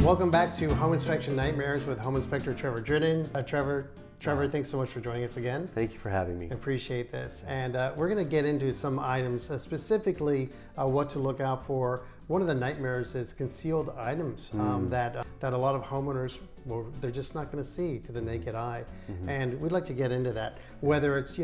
Welcome back to Home Inspection Nightmares with Home Inspector Trevor Drinen. Trevor, thanks so much for joining us again. Thank you for having me. I appreciate this. And we're going to get into some items, specifically what to look out for. One of the nightmares is concealed items that a lot of homeowners, they're just not going to see to the naked eye. And we'd like to get into that, whether it's,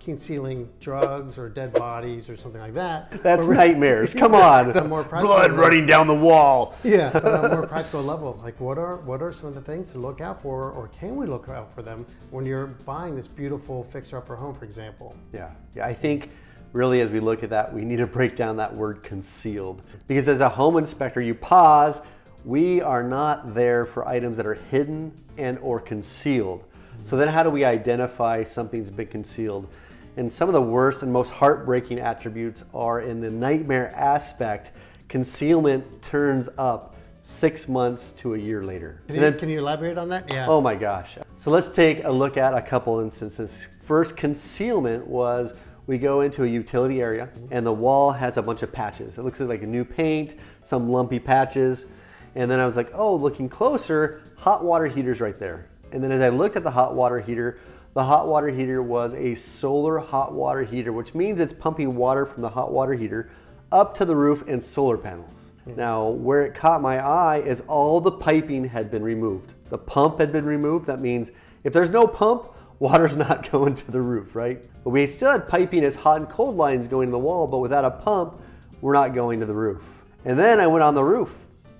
concealing drugs or dead bodies or something like that. That's nightmares. Come on. Blood running down the wall. Yeah, but on a more practical level, like what are some of the things to look out for, or can we look out for them when you're buying this beautiful fixer-upper home, for example? Yeah, I think really as we look at that, we need to break down that word concealed. Because as a home inspector, you pause, we are not there for items that are hidden and or concealed. So then how do we identify something's been concealed? And some of the worst and most heartbreaking attributes are in the nightmare aspect. Concealment turns up 6 months to a year later. Can you elaborate on that? Yeah. Oh my gosh. So let's take a look at a couple instances. First, concealment was we go into a utility area and the wall has a bunch of patches. It looks like a new paint, some lumpy patches. And then I was like, oh, looking closer, hot water heater's right there. And then as I looked at the hot water heater was a solar hot water heater, which means it's pumping water from the hot water heater up to the roof and solar panels. Now, where it caught my eye is all the piping had been removed. The pump had been removed. That means if there's no pump, water's not going to the roof, right? But we still had piping as hot and cold lines going to the wall, but without a pump, we're not going to the roof. And then I went on the roof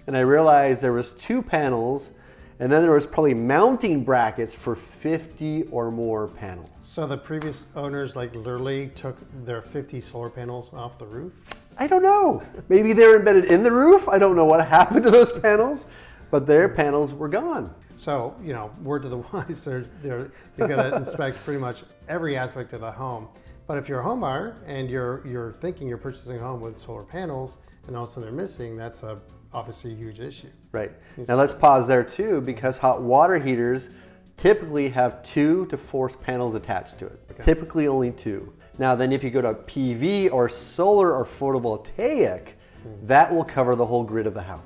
and I realized there was 2 panels, and then there was probably mounting brackets for 50 or more panels. So the previous owners literally took their 50 solar panels off the roof? I don't know. Maybe they're embedded in the roof. I don't know what happened to those panels, but their panels were gone. So, word to the wise, you've got to inspect pretty much every aspect of the home. But if you're a home buyer and you're thinking you're purchasing a home with solar panels and all of a sudden they're missing, that's obviously a huge issue. Right. Now let's pause there too, because hot water heaters typically have 2 to 4 panels attached to it. Okay. Typically only 2. Now then if you go to PV or solar or photovoltaic, that will cover the whole grid of the house.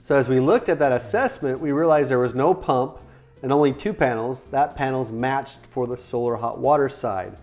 So as we looked at that assessment, we realized there was no pump and only 2 panels. That panel's matched for the solar hot water side.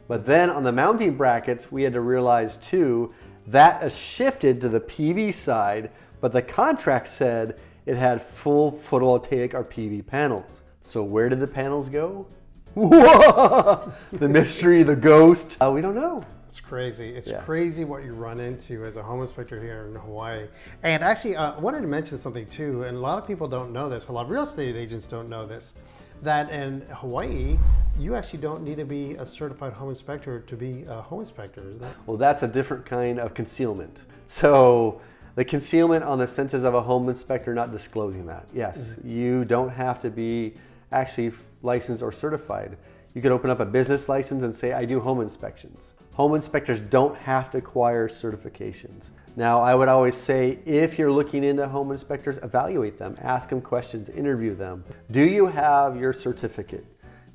But then on the mounting brackets, we had to realize too, that is shifted to the PV side, but the contract said it had full photovoltaic or PV panels. So where did the panels go? Whoa! The mystery, the ghost. We don't know. It's crazy. It's crazy what you run into as a home inspector here in Hawaii. And actually, I wanted to mention something too, and a lot of people don't know this, a lot of real estate agents don't know this, that in Hawaii, you actually don't need to be a certified home inspector to be a home inspector, isn't that? Well, that's a different kind of concealment. So the concealment on the senses of a home inspector not disclosing that. Yes, you don't have to be actually licensed or certified. You could open up a business license and say, I do home inspections. Home inspectors don't have to acquire certifications. Now, I would always say, if you're looking into home inspectors, evaluate them, ask them questions, interview them. Do you have your certificate?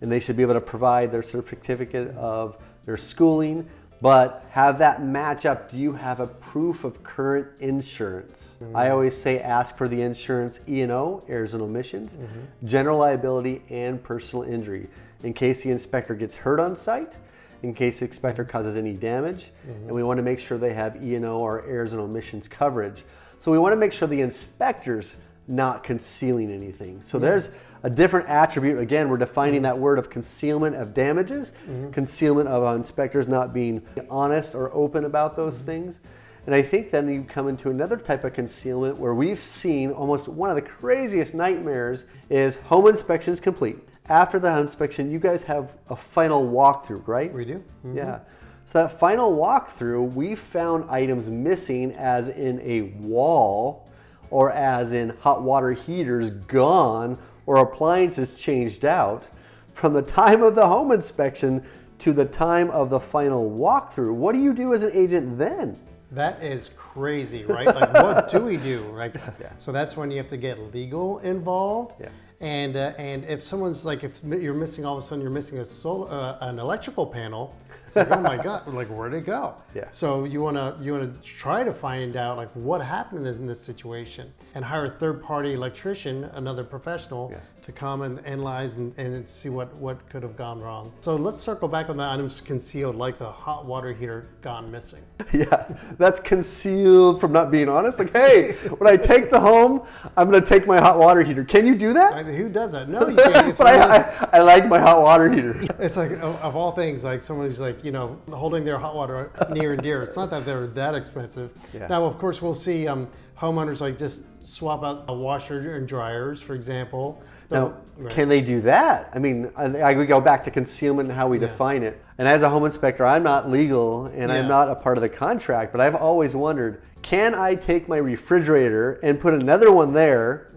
And they should be able to provide their certificate of their schooling, but have that match up. Do you have a proof of current insurance? I always say ask for the insurance E&O, errors and omissions, general liability, and personal injury, in case the inspector gets hurt on site, in case the inspector causes any damage, and we want to make sure they have E&O or errors and omissions coverage. So we want to make sure the inspector's not concealing anything. So there's a different attribute. Again, we're defining that word of concealment of damages, concealment of inspectors not being honest or open about those things. And I think then you come into another type of concealment where we've seen almost one of the craziest nightmares is home inspections complete. After the inspection, you guys have a final walkthrough, right? We do. Yeah. So that final walkthrough, we found items missing as in a wall or as in hot water heaters gone or appliances changed out from the time of the home inspection to the time of the final walkthrough. What do you do as an agent then? That is crazy, right? Like, what do we do, right? So that's when you have to get legal involved. And if someone's like, if you're missing, all of a sudden you're missing an electrical panel, It's like, oh my God, like where'd it go? Yeah. So you wanna try to find out like what happened in this situation and hire a third-party electrician, another professional, to come and analyze and see what could have gone wrong. So let's circle back on the items concealed, like the hot water heater gone missing. Yeah, that's concealed from not being honest. Like, hey, when I take the home, I'm gonna take my hot water heater. Can you do that? I mean, who does that? No, you can't. It's But I like my hot water heater. It's like, of all things, like someone who's like, holding their hot water near and dear. It's not that they're that expensive. Yeah. Now, of course, we'll see homeowners like just swap out a washer and dryers, for example. Now, can they do that? I mean, we go back to concealment and how we define it. And as a home inspector, I'm not legal and I'm not a part of the contract, but I've always wondered, can I take my refrigerator and put another one there?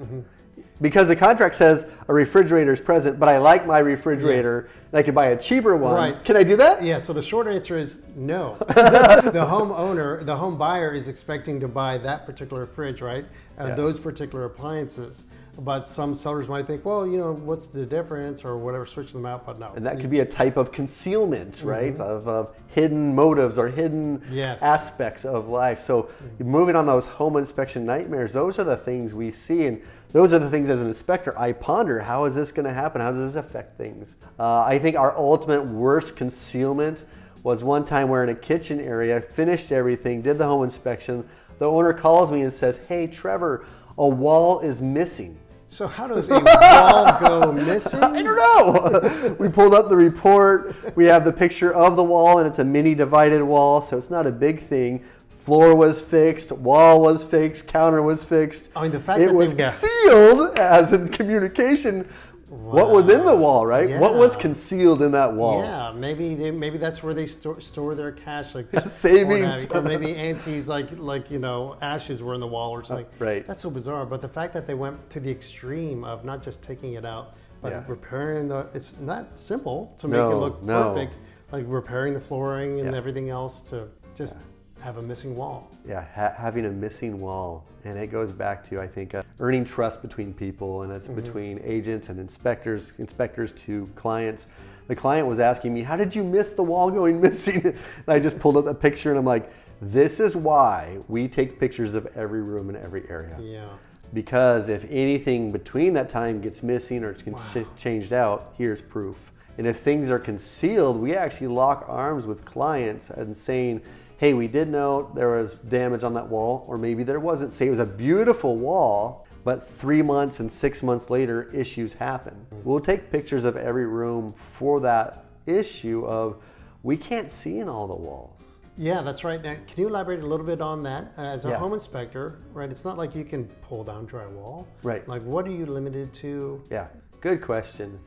Because the contract says a refrigerator is present, but I like my refrigerator and I can buy a cheaper one. Right. Can I do that? Yeah, so the short answer is no. The homeowner, the home buyer is expecting to buy that particular fridge, right? Those particular appliances. But some sellers might think, well, what's the difference or whatever, switch them out, but no. And that could be a type of concealment, right? Of hidden motives or hidden aspects of life. So moving on those home inspection nightmares, those are the things we see. And those are the things as an inspector I ponder. How is this going to happen? How does this affect things? I think our ultimate worst concealment was one time we're in a kitchen area, finished everything, did the home inspection. The owner calls me and says, hey, Trevor, a wall is missing. So how does a wall go missing? I don't know. We pulled up the report. We have the picture of the wall, and it's a mini divided wall, so it's not a big thing. Floor was fixed, wall was fixed, counter was fixed. I mean, the fact it that was concealed, as in communication. What was in the wall, right? Yeah. What was concealed in that wall? Yeah, maybe that's where they store their cash, like savings, or maybe aunties like ashes were in the wall or something. Right. That's so bizarre. But the fact that they went to the extreme of not just taking it out, but repairing it's not simple to make it look perfect. Like repairing the flooring and everything else to just have a missing wall. Yeah, having a missing wall. And it goes back to, I think, earning trust between people, and it's between agents and inspectors to clients. The client was asking me, how did you miss the wall going missing? And I just pulled up a picture and I'm like, this is why we take pictures of every room in every area. Yeah. Because if anything between that time gets missing or it's changed out, here's proof. And if things are concealed, we actually lock arms with clients and saying, hey, we did know there was damage on that wall, or maybe there wasn't. Say it was a beautiful wall, but 3 months and 6 months later, issues happen. We'll take pictures of every room for that issue of we can't see in all the walls. Yeah, that's right. Now, can you elaborate a little bit on that? As a home inspector, right, it's not like you can pull down drywall. Right. Like, what are you limited to? Yeah, good question.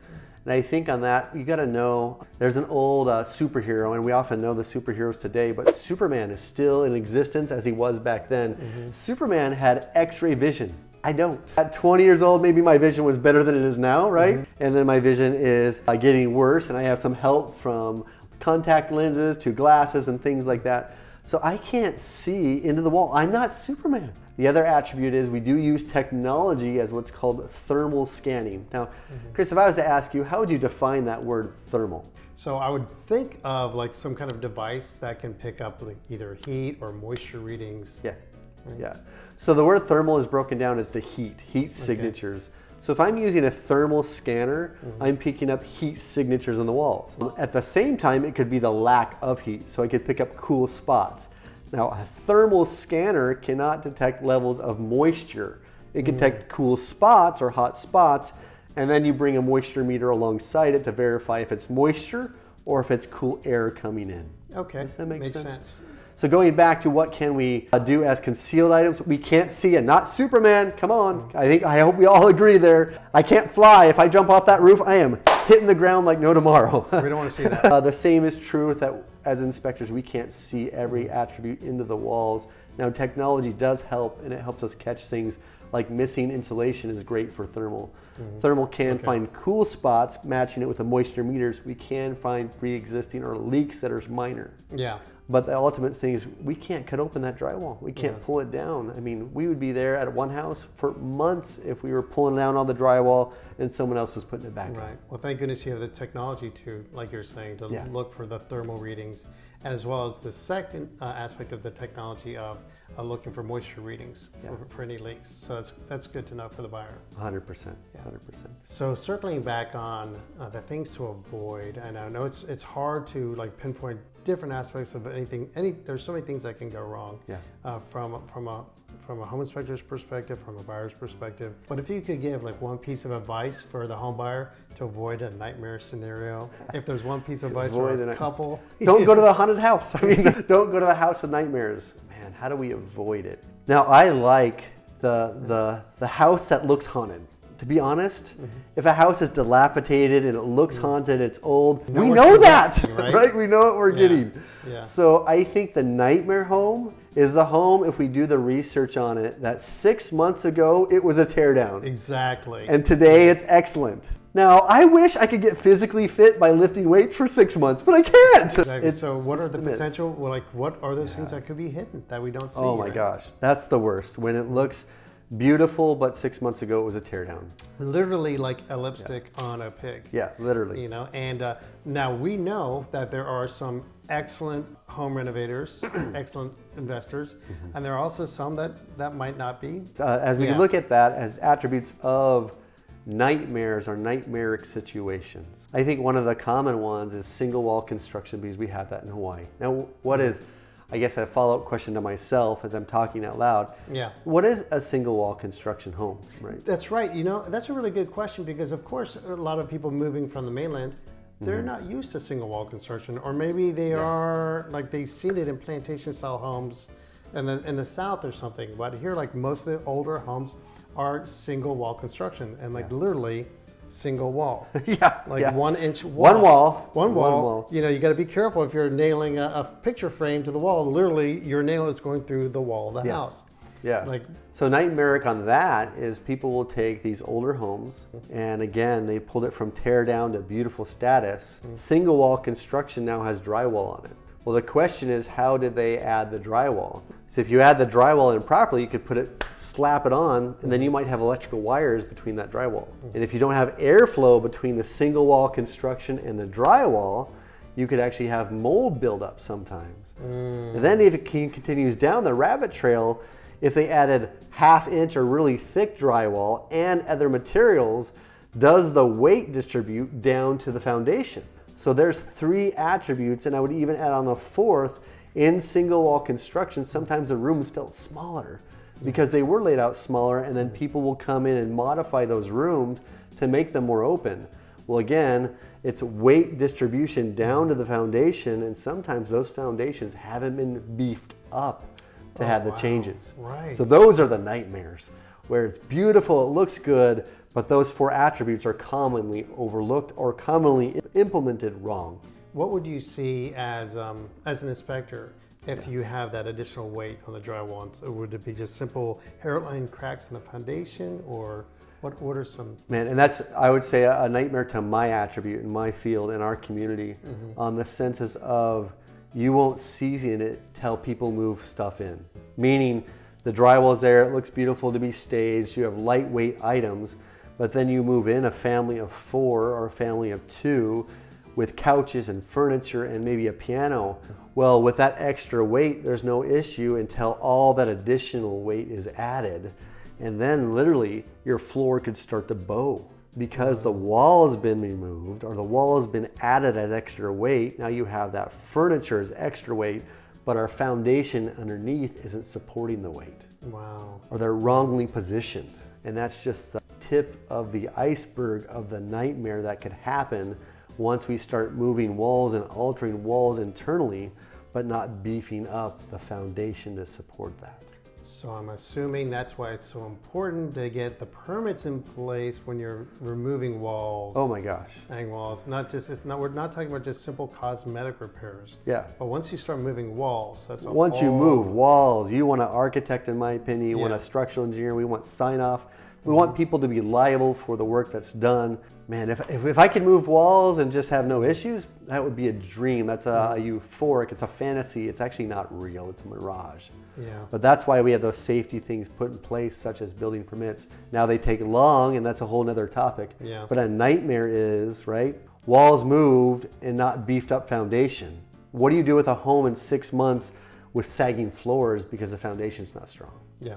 And I think on that, you got to know, there's an old superhero, and we often know the superheroes today, but Superman is still in existence as he was back then. Superman had X-ray vision. I don't. At 20 years old, maybe my vision was better than it is now, right? And then my vision is getting worse, and I have some help from contact lenses to glasses and things like that. So I can't see into the wall. I'm not Superman. The other attribute is we do use technology as what's called thermal scanning. Now, Chris, if I was to ask you, how would you define that word thermal? So I would think of like some kind of device that can pick up like either heat or moisture readings. Yeah, yeah. So the word thermal is broken down as the heat signatures. So if I'm using a thermal scanner, I'm picking up heat signatures on the walls. At the same time, it could be the lack of heat, so I could pick up cool spots. Now, a thermal scanner cannot detect levels of moisture. It can detect cool spots or hot spots, and then you bring a moisture meter alongside it to verify if it's moisture or if it's cool air coming in. Okay, does that make sense? So going back to what can we do as concealed items, we can't see it. Not Superman, come on. I hope we all agree there. I can't fly. If I jump off that roof, I am hitting the ground like no tomorrow. We don't want to see that. The same is true with that. As inspectors, we can't see every attribute into the walls. Now, technology does help, and it helps us catch things like missing insulation is great for thermal. Thermal can find cool spots, matching it with the moisture meters. We can find pre-existing or leaks that are minor. Yeah. But the ultimate thing is we can't cut open that drywall. We can't pull it down. I mean, we would be there at one house for months if we were pulling down all the drywall and someone else was putting it back Right. on. Well, thank goodness you have the technology to, like you're saying, to look for the thermal readings, and as well as the second aspect of the technology of looking for moisture readings for any leaks. So that's good to know for the buyer. 100%. 100%. So circling back on the things to avoid, and I know it's hard to like pinpoint different aspects of anything. There's so many things that can go wrong. From a home inspector's perspective, from a buyer's perspective. But if you could give like one piece of advice for the home buyer to avoid a nightmare scenario, if there's one piece of advice for a couple, don't go to the haunted house. I mean, don't go to the house of nightmares. Man, how do we avoid it? Now, I like the house that looks haunted. To be honest, if a house is dilapidated and it looks haunted, it's old, we know that, right? We know what we're getting. Yeah. So I think the nightmare home is the home, if we do the research on it, that 6 months ago, it was a teardown. Exactly. And today it's excellent. Now, I wish I could get physically fit by lifting weights for 6 months, but I can't. Exactly. So what are the potential, like what are those things that could be hidden that we don't see? Oh my gosh, that's the worst. When it looks beautiful, but 6 months ago it was a teardown. Literally like a lipstick on a pig. Yeah, literally. You know, and now we know that there are some excellent home renovators, excellent investors, and there are also some that might not be. As we look at that as attributes of nightmares or nightmaric situations, I think one of the common ones is single wall construction, because we have that in Hawaii. Now, what is, I guess, a follow-up question to myself as I'm talking out loud. Yeah. What is a single wall construction home, right? That's right. You know, that's a really good question, because of course a lot of people moving from the mainland, they're not used to single wall construction, or maybe they are, like they've seen it in plantation style homes in the South or something. But here, like most of the older homes are single wall construction, and like literally single wall. 1 inch wall. One wall. You know, you got to be careful if you're nailing a picture frame to the wall. Literally, your nail is going through the wall of the house. Yeah. Like, so nightmaric on that is people will take these older homes, and again, they pulled it from tear down to beautiful status. Single wall construction now has drywall on it. Well, the question is, how did they add the drywall? So if you add the drywall in properly, you could slap it on, and then you might have electrical wires between that drywall. And if you don't have airflow between the single wall construction and the drywall, you could actually have mold buildup sometimes. And then if it continues down the rabbit trail, if they added 1/2 inch or really thick drywall and other materials, does the weight distribute down to the foundation? So there's 3 attributes, and I would even add on the 4th. In single wall construction, sometimes the rooms felt smaller because they were laid out smaller, and then people will come in and modify those rooms to make them more open. Well, again, it's weight distribution down to the foundation, and sometimes those foundations haven't been beefed up to have the changes. Right. So those are the nightmares, where it's beautiful, it looks good, but those 4 attributes are commonly overlooked or commonly implemented wrong. What would you see as an inspector if you have that additional weight on the drywall? Would it be just simple hairline cracks in the foundation, or what are some? Man, and that's, I would say, a nightmare to my attribute in my field, in our community, on the senses of you won't see in it till people move stuff in. Meaning the drywall's there, it looks beautiful to be staged, you have lightweight items, but then you move in a family of 4 or a family of 2 with couches and furniture and maybe a piano. Well, with that extra weight, there's no issue until all that additional weight is added. And then literally your floor could start to bow because the wall has been removed or the wall has been added as extra weight. Now you have that furniture as extra weight, but our foundation underneath isn't supporting the weight. Wow. Or they're wrongly positioned. And that's just the tip of the iceberg of the nightmare that could happen once we start moving walls and altering walls internally, but not beefing up the foundation to support that. So I'm assuming that's why it's so important to get the permits in place when you're removing walls. Oh my gosh. Hang walls. We're not talking about just simple cosmetic repairs. Yeah. But once you start moving walls, that's once you move walls, you want an architect, in my opinion, you want a structural engineer, we want sign off We want people to be liable for the work that's done. Man, if I could move walls and just have no issues, that would be a dream. That's a euphoric, it's a fantasy. It's actually not real, it's a mirage. Yeah. But that's why we have those safety things put in place, such as building permits. Now they take long, and that's a whole nother topic. Yeah. But a nightmare is, right, walls moved and not beefed up foundation. What do you do with a home in 6 months with sagging floors because the foundation's not strong? Yeah.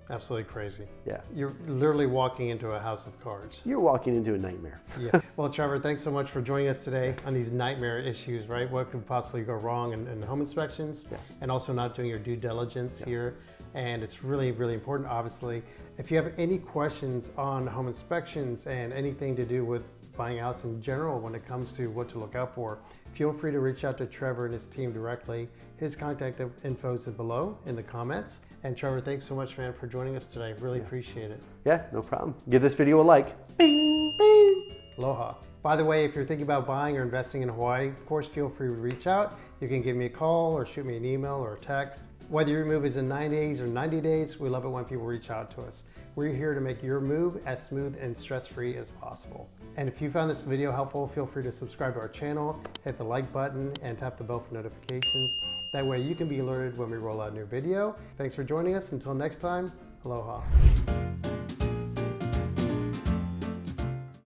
Absolutely crazy. Yeah. You're literally walking into a house of cards. You're walking into a nightmare. Yeah. Well, Trevor, thanks so much for joining us today on these nightmare issues, right? What could possibly go wrong in home inspections, and also not doing your due diligence here. And it's really, really important, obviously. If you have any questions on home inspections and anything to do with buying a house in general when it comes to what to look out for, feel free to reach out to Trevor and his team directly. His contact info is below in the comments. And Trevor, thanks so much, man, for joining us today. Really appreciate it. Yeah, no problem. Give this video a like. Bing, bing. Aloha. By the way, if you're thinking about buying or investing in Hawaii, of course, feel free to reach out. You can give me a call or shoot me an email or a text. Whether your move is in 9 days or 90 days, we love it when people reach out to us. We're here to make your move as smooth and stress-free as possible. And if you found this video helpful, feel free to subscribe to our channel, hit the like button, and tap the bell for notifications. That way you can be alerted when we roll out a new video. Thanks for joining us. Until next time, aloha.